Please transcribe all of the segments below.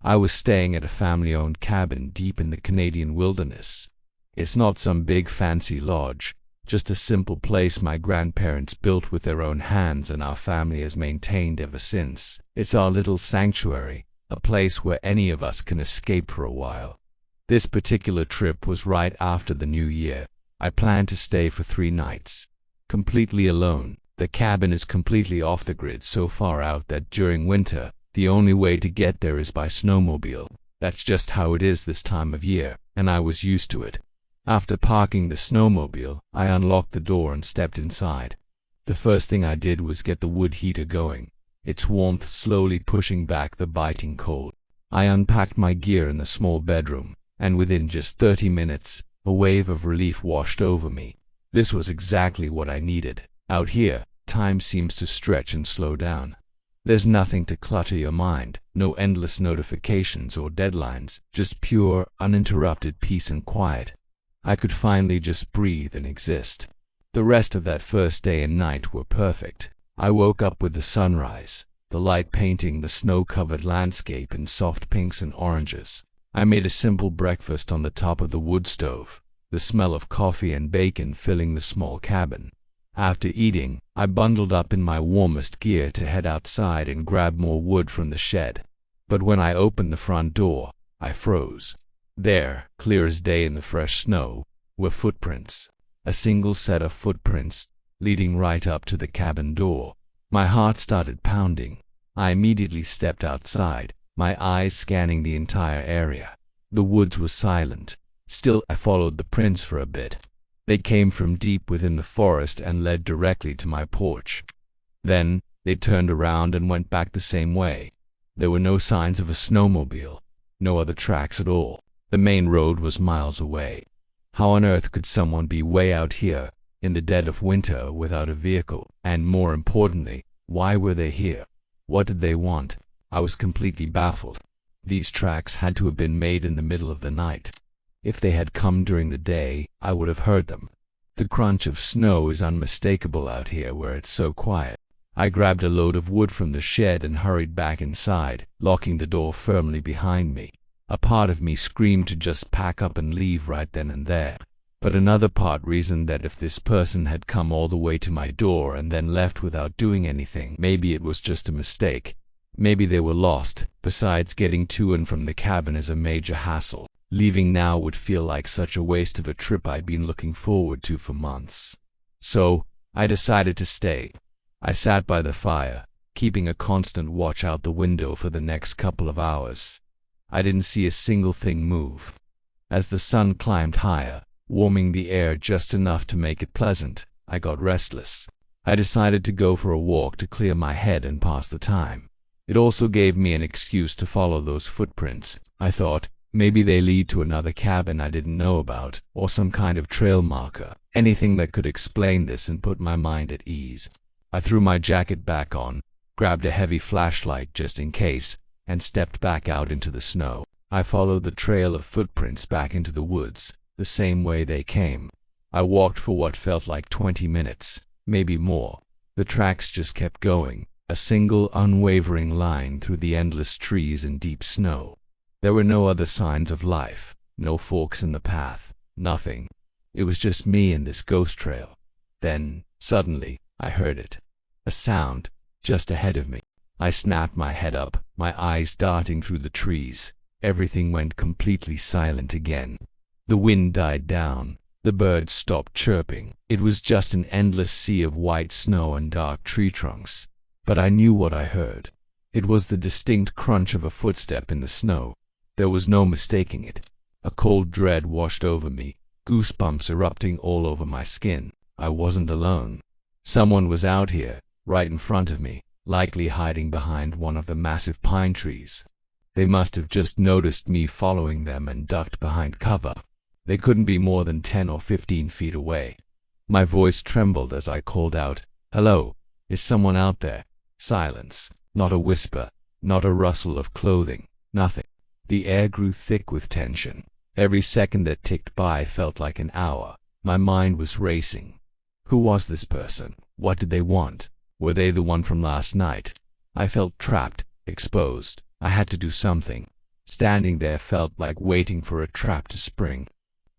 I was staying at a family-owned cabin deep in the Canadian wilderness. It's not some big fancy lodge, just a simple place my grandparents built with their own hands and our family has maintained ever since. It's our little sanctuary, a place where any of us can escape for a while. This particular trip was right after the New Year. I planned to stay for 3 nights, completely alone. The cabin is completely off the grid, so far out that during winter, the only way to get there is by snowmobile. That's just how it is this time of year, and I was used to it. After parking the snowmobile, I unlocked the door and stepped inside. The first thing I did was get the wood heater going, its warmth slowly pushing back the biting cold. I unpacked my gear in the small bedroom, and within just 30 minutes, a wave of relief washed over me. This was exactly what I needed. Out here, time seems to stretch and slow down. There's nothing to clutter your mind, no endless notifications or deadlines, just pure, uninterrupted peace and quiet. I could finally just breathe and exist. The rest of that first day and night were perfect. I woke up with the sunrise, the light painting the snow-covered landscape in soft pinks and oranges. I made a simple breakfast on the top of the wood stove, the smell of coffee and bacon filling the small cabin. After eating, I bundled up in my warmest gear to head outside and grab more wood from the shed. But when I opened the front door, I froze. There, clear as day in the fresh snow, were footprints. A single set of footprints, leading right up to the cabin door. My heart started pounding. I immediately stepped outside, my eyes scanning the entire area. The woods were silent. Still, I followed the prints for a bit. They came from deep within the forest and led directly to my porch. Then, they turned around and went back the same way. There were no signs of a snowmobile, no other tracks at all. The main road was miles away. How on earth could someone be way out here, in the dead of winter, without a vehicle? And more importantly, why were they here? What did they want? I was completely baffled. These tracks had to have been made in the middle of the night. If they had come during the day, I would have heard them. The crunch of snow is unmistakable out here where it's so quiet. I grabbed a load of wood from the shed and hurried back inside, locking the door firmly behind me. A part of me screamed to just pack up and leave right then and there. But another part reasoned that if this person had come all the way to my door and then left without doing anything, maybe it was just a mistake. Maybe they were lost. Besides, getting to and from the cabin is a major hassle. Leaving now would feel like such a waste of a trip I'd been looking forward to for months. So, I decided to stay. I sat by the fire, keeping a constant watch out the window for the next couple of hours. I didn't see a single thing move. As the sun climbed higher, warming the air just enough to make it pleasant, I got restless. I decided to go for a walk to clear my head and pass the time. It also gave me an excuse to follow those footprints. I thought, maybe they lead to another cabin I didn't know about, or some kind of trail marker. Anything that could explain this and put my mind at ease. I threw my jacket back on, grabbed a heavy flashlight just in case, and stepped back out into the snow. I followed the trail of footprints back into the woods, the same way they came. I walked for what felt like 20 minutes, maybe more. The tracks just kept going, a single unwavering line through the endless trees and deep snow. There were no other signs of life, no forks in the path, nothing. It was just me and this ghost trail. Then, suddenly, I heard it. A sound, just ahead of me. I snapped my head up, my eyes darting through the trees. Everything went completely silent again. The wind died down. The birds stopped chirping. It was just an endless sea of white snow and dark tree trunks. But I knew what I heard. It was the distinct crunch of a footstep in the snow. There was no mistaking it. A cold dread washed over me, goosebumps erupting all over my skin. I wasn't alone. Someone was out here, right in front of me, likely hiding behind one of the massive pine trees. They must have just noticed me following them and ducked behind cover. They couldn't be more than 10 or 15 feet away. My voice trembled as I called out, "Hello, is someone out there?" Silence. Not a whisper, not a rustle of clothing, nothing. The air grew thick with tension. Every second that ticked by felt like an hour. My mind was racing. Who was this person? What did they want? Were they the one from last night? I felt trapped, exposed. I had to do something. Standing there felt like waiting for a trap to spring.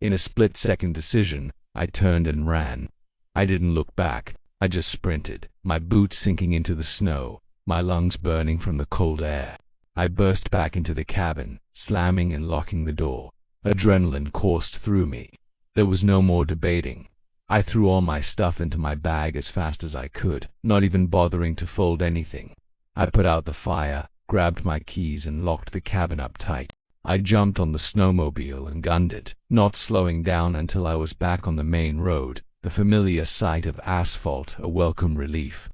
In a split-second decision, I turned and ran. I didn't look back, I just sprinted, my boots sinking into the snow, my lungs burning from the cold air. I burst back into the cabin, slamming and locking the door. Adrenaline coursed through me. There was no more debating. I threw all my stuff into my bag as fast as I could, not even bothering to fold anything. I put out the fire, grabbed my keys and locked the cabin up tight. I jumped on the snowmobile and gunned it, not slowing down until I was back on the main road, the familiar sight of asphalt a welcome relief.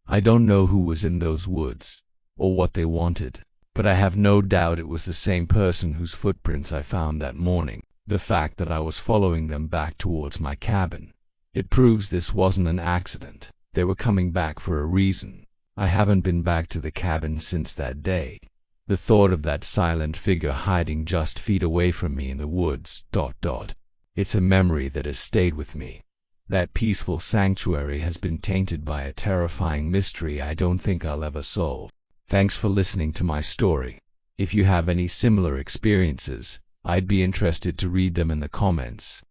I don't know who was in those woods, or what they wanted, but I have no doubt it was the same person whose footprints I found that morning. The fact that I was following them back towards my cabin, it proves this wasn't an accident. They were coming back for a reason. I haven't been back to the cabin since that day. The thought of that silent figure hiding just feet away from me in the woods, it's a memory that has stayed with me. That peaceful sanctuary has been tainted by a terrifying mystery I don't think I'll ever solve. Thanks for listening to my story. If you have any similar experiences, I'd be interested to read them in the comments.